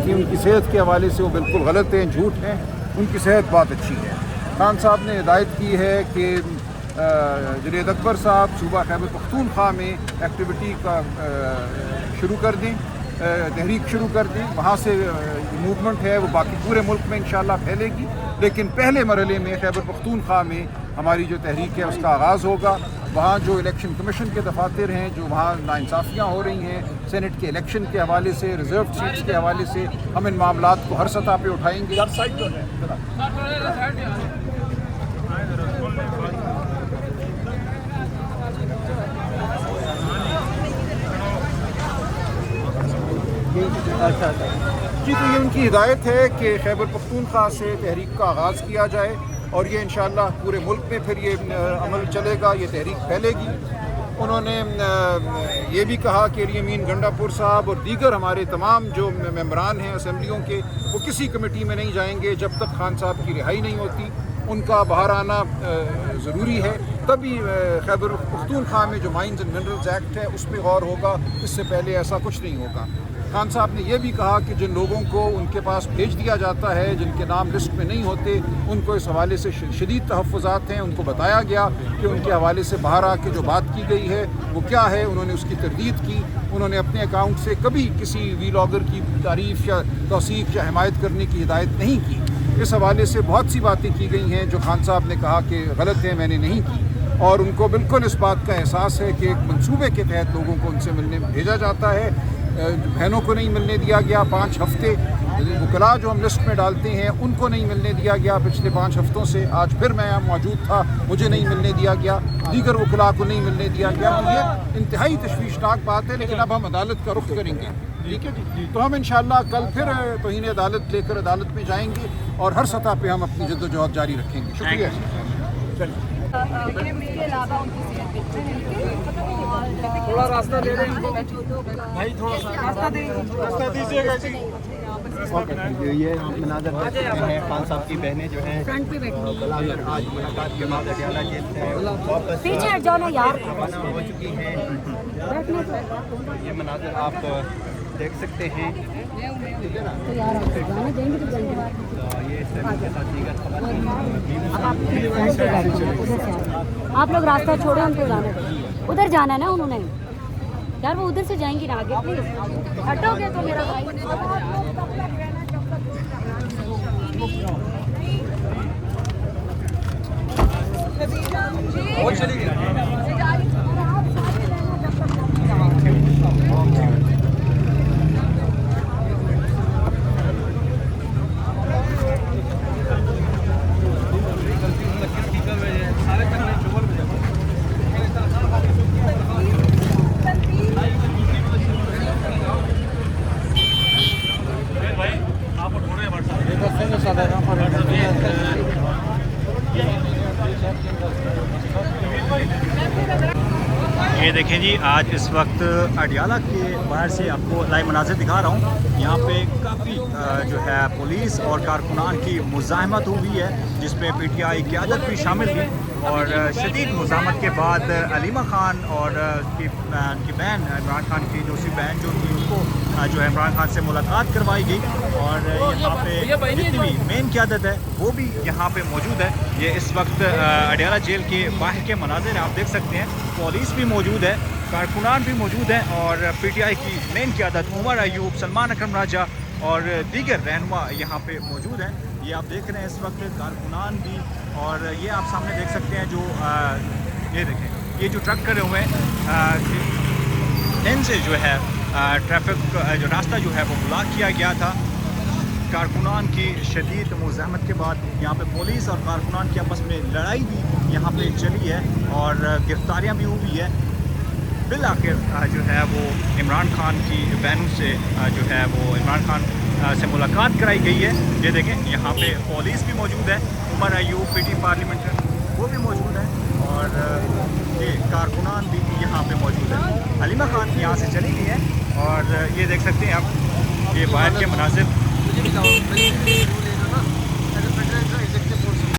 थी उनकी सेहत के हवाले से वो बिल्कुल गलत हैं, झूठ हैं। उनकी सेहत बहुत अच्छी है। खान साहब ने हिदायत की है कि जुनैद अकबर साहब सूबा खैबर पख्तूनख्वा में एक्टिविटी का शुरू कर दें, तहरीक शुरू कर दें। वहाँ से मूवमेंट है वो बाकी पूरे मुल्क में इंशाअल्लाह फैलेगी, लेकिन पहले मरहले में खैबर पख्तूनख्वा में हमारी जो तहरीक है उसका आगाज़ होगा। वहाँ जो इलेक्शन कमीशन के दफातर हैं, जो वहाँ नाइंसाफ़ियाँ हो रही हैं सेनेट के इलेक्शन के हवाले से, रिजर्व सीट्स के हवाले से, हम इन मामलात को हर सतह पे उठाएंगे। जी, तो ये उनकी हिदायत है कि खैबर पख्तूनख्वा से तहरीक का आगाज़ किया जाए और ये इंशाअल्लाह पूरे मुल्क में फिर ये अमल चलेगा, ये तहरीक फैलेगी। उन्होंने ये भी कहा कि एलियमीन गंडापुर साहब और दीगर हमारे तमाम जो मेंबरान हैं असम्बलियों के, वो किसी कमेटी में नहीं जाएंगे जब तक खान साहब की रिहाई नहीं होती। उनका बाहर आना ज़रूरी है, तभी खैबर पख्तूनख्वा में जो माइंस एंड मिनरल्स एक्ट है उस पर गौर होगा, इससे पहले ऐसा कुछ नहीं होगा। खान साहब ने यह भी कहा कि जिन लोगों को उनके पास भेज दिया जाता है, जिनके नाम लिस्ट में नहीं होते, उनको इस हवाले से शदीद तहफ़्फ़ुज़ात हैं। उनको बताया गया कि उनके हवाले से बाहर आके जो बात की गई है वो क्या है, उन्होंने उसकी तरदीद की। उन्होंने अपने अकाउंट से कभी किसी वीलॉगर की तारीफ़ या तौसीफ़ या हिमायत करने की हिदायत नहीं की। इस हवाले से बहुत सी बातें की गई हैं जो खान साहब ने कहा कि गलत है, मैंने नहीं की। और उनको बिल्कुल इस बात का एहसास है कि एक मंसूबे के तहत लोगों को उनसे मिलने भेजा जाता है। बहनों को नहीं मिलने दिया गया 5 हफ्ते। वकला जो हम लिस्ट में डालते हैं उनको नहीं मिलने दिया गया पिछले 5 हफ्तों से। आज फिर मैं यहाँ मौजूद था, मुझे नहीं मिलने दिया गया, दीगर वकला को नहीं मिलने दिया गया। तो ये इंतहाई तशवीशनाक बात है, लेकिन अब हम अदालत का रुख करेंगे। ठीक है जी, तो हम इंशाअल्लाह कल फिर तौहीन अदालत लेकर अदालत में जाएंगे और हर सतह पे हम अपनी जद्दोजहद जारी रखेंगे। शुक्रिया। चलिए थोड़ा रास्ता दे दें भाई, थोड़ा सा रास्ता दीजिएगा जी। ये मनाज़र देख सकते हैं, खान साहब की बहनें जो हैं फ्रंट पे बैठी आज मुलाकात के बाद अडयाला जेल से वापस पीछे हट जाओ ना यार, रवाना हो चुकी हैं। ये मनाज़र आप देख सकते हैं। तो यार जाने देंगे तो जल्दी। ये इस तरह के साथ दीगर अब आप फ्रंट पे बैठिए, उधर से आप लोग रास्ता छोड़े, उनको जाने दो। उधर जाना है ना उन्होंने यार, वो उधर से जाएंगी ना आगे। प्लीज हटोगे तो मेरा भाई। ये देखें जी, आज इस वक्त अडयाला के बाहर से आपको लाइव मनाज़िर दिखा रहा हूँ। यहाँ पे काफ़ी जो है पुलिस और कारकुनान की मुज़ाहमत हुई है, जिसमें PTI क़यादत भी शामिल थी। और शदीद मुज़ाहमत के बाद अलीमा खान और उनकी बहन इमरान खान की दूसरी बहन जो थी उनको जो है इमरान खान से मुलाकात करवाई गई। और यहाँ पे जितनी भी मेन क़यादत है वो भी यहाँ पे मौजूद है। ये इस वक्त अडयाला जेल के बाहर के मनाज़िर आप देख सकते हैं। पुलिस भी मौजूद है, कारकुनान भी मौजूद हैं और PTI की मेन क़यादत उमर अयूब, सलमान अकरम राजा और दीगर रहनुमा यहाँ पे मौजूद हैं। ये आप देख रहे हैं इस वक्त कारकुनान भी। और ये आप सामने देख सकते हैं जो ये देखें, ये जो ट्रक करे हुए हैं इनसे जो है ट्रैफिक जो रास्ता जो है वो ब्लॉक किया गया था। कारकुनान की शदीद मुज़ाहमत के बाद यहाँ पे पुलिस और कारकुनान की आपस में लड़ाई भी यहाँ पे चली है और गिरफ्तारियाँ भी हुई है। बिल आखिर जो है वो इमरान खान की बहनों से जो है वो इमरान खान से मुलाकात कराई गई है। ये देखें, यहाँ पे पुलिस भी मौजूद है, उमर अयूब PT पार्लियामेंटर वो भी मौजूद है और ये कारकुनान भी यहाँ पे मौजूद है। अलीमा खान यहाँ से चली गई है और ये देख सकते हैं आप, ये बाहर के मनाज़िर